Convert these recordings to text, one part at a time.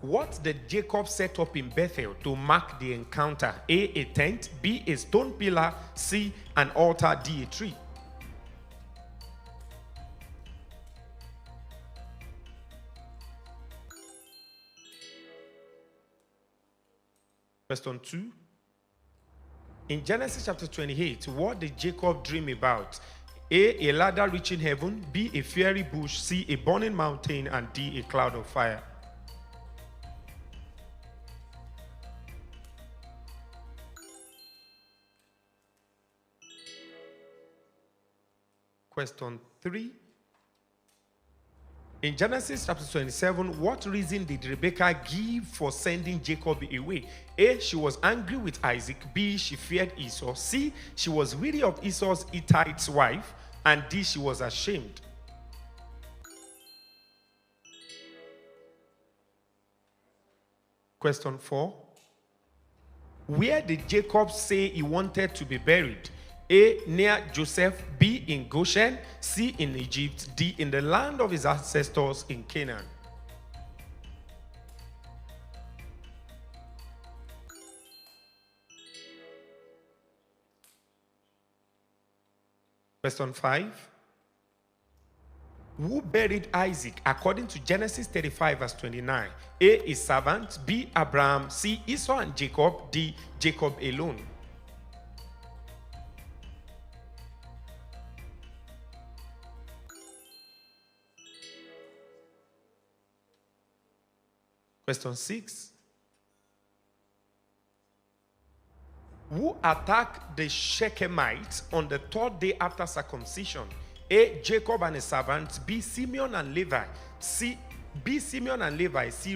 What did Jacob set up in Bethel to mark the encounter? A tent, B, a stone pillar, C, an altar, D, a tree. Question 2. In Genesis chapter 28, what did Jacob dream about? A ladder reaching heaven, B, a fiery bush, C, a burning mountain, and D, a cloud of fire. Question 3. In Genesis chapter 27, what reason did Rebekah give for sending Jacob away? A, she was angry with Isaac. B, she feared Esau. C, she was weary of Esau's Hittite wife. And D, she was ashamed. Question 4. Where did Jacob say he wanted to be buried? A, near Joseph, B, in Goshen, C, in Egypt, D, in the land of his ancestors in Canaan. Question 5. Who buried Isaac according to Genesis 35 verse 29? A, his servant, B, Abraham, C, Esau and Jacob, D, Jacob alone. Question 6. Who attacked the Shechemites on the third day after circumcision? A, Jacob and his servants, B, Simeon and Levi, C,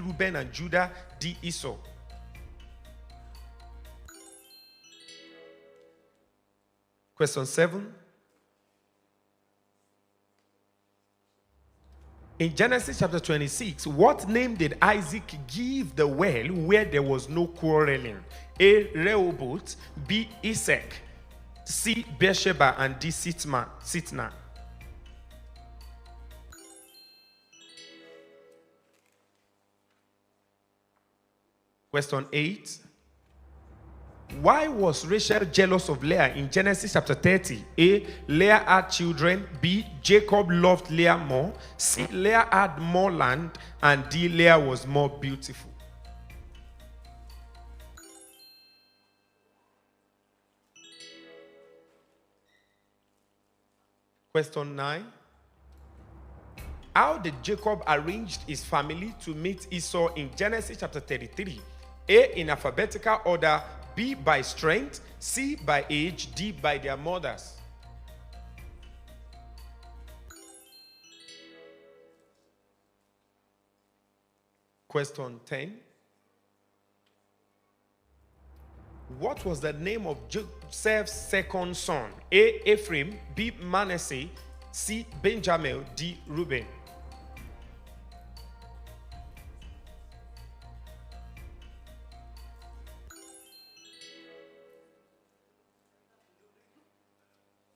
Reuben and Judah, D, Esau. Question 7. In Genesis chapter 26, what name did Isaac give the well where there was no quarreling? A, Rehoboth, B, Isaac, C, Beersheba, and D, Sitna. Question 8. Why was Rachel jealous of Leah in Genesis chapter 30? A, Leah had children. B, Jacob loved Leah more. C, Leah had more land. And D, Leah was more beautiful. Question 9. How did Jacob arrange his family to meet Esau in Genesis chapter 33? A, in alphabetical order, B, by strength, C, by age, D, by their mothers. Question 10. What was the name of Joseph's second son? A, Ephraim, B, Manasseh, C, Benjamin, D, Reuben.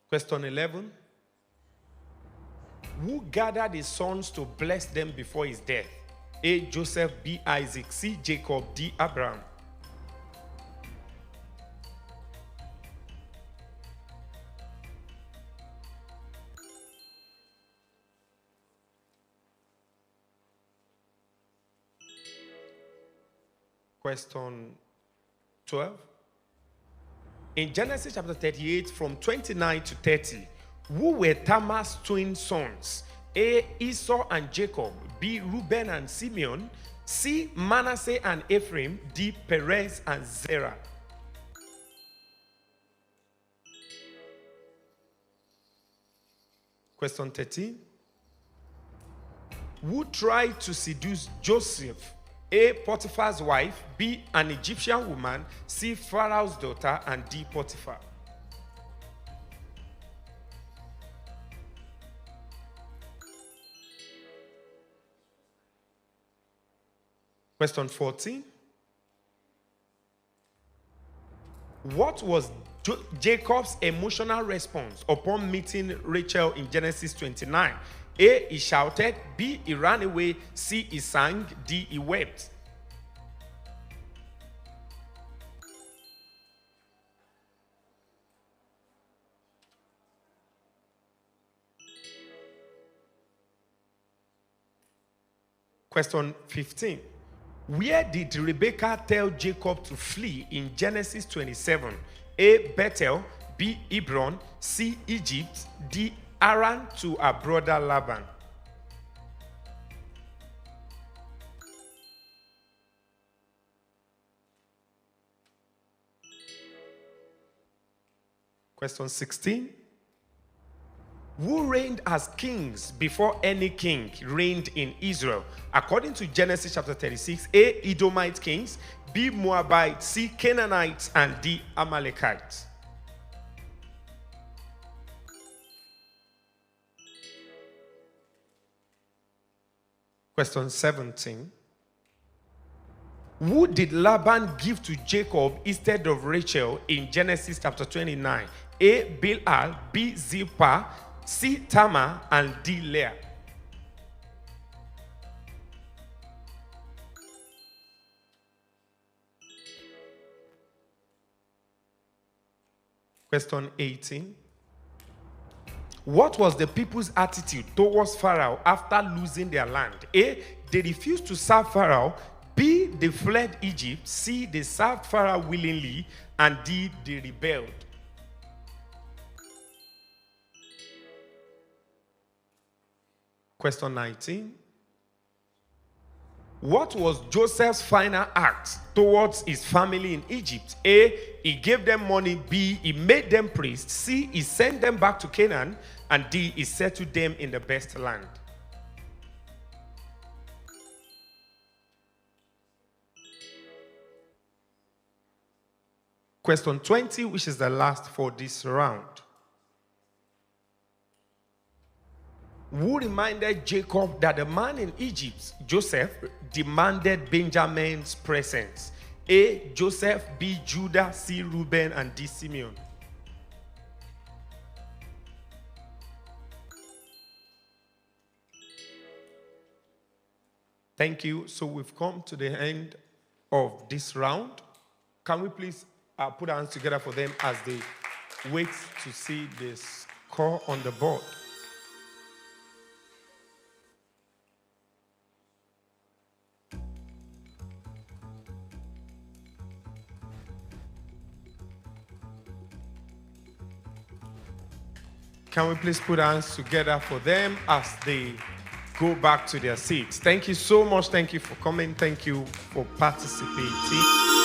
Question 11. Who gathered his sons to bless them before his death? A, Joseph, B, Isaac, C, Jacob, D, Abraham. Question 12. In Genesis chapter 38, from 29 to 30, who were Tamar's twin sons? A, Esau and Jacob, B, Reuben and Simeon, C, Manasseh and Ephraim, D, Perez and Zerah. Question 13. Who tried to seduce Joseph? A, Potiphar's wife, B, an Egyptian woman, C, Pharaoh's daughter, and D, Potiphar. Question 14. What was Jacob's emotional response upon meeting Rachel in Genesis 29? A, he shouted. B, he ran away. C, he sang. D, he wept. Question 15. Where did Rebekah tell Jacob to flee in Genesis 27? A. Bethel, B. Hebron, C. Egypt, D. Haran to her brother Laban. Question 16. Who reigned as kings before any king reigned in Israel? According to Genesis chapter 36, A. Edomite kings, B. Moabites, C. Canaanites, and D. Amalekites. Question 17. Who did Laban give to Jacob instead of Rachel in Genesis chapter 29? A. Bilhah, B. Zilpah, C. Tamar, and D. Leah. Question 18. What was the people's attitude towards Pharaoh after losing their land? A. They refused to serve Pharaoh. B. They fled Egypt. C. They served Pharaoh willingly. And D. They rebelled. Question 19. What was Joseph's final act towards his family in Egypt? A. He gave them money. B. He made them priests. C. He sent them back to Canaan. And D. He settled them in the best land. Question 20, which is the last for this round. Who reminded Jacob that the man in Egypt, Joseph, demanded Benjamin's presence? A. Joseph, B. Judah, C. Reuben, and D. Simeon. Thank you. So we've come to the end of this round. Can we please put our hands together for them as they wait to see the score on the board? Can we please put our hands together for them as they go back to their seats? Thank you so much. Thank you for coming. Thank you for participating.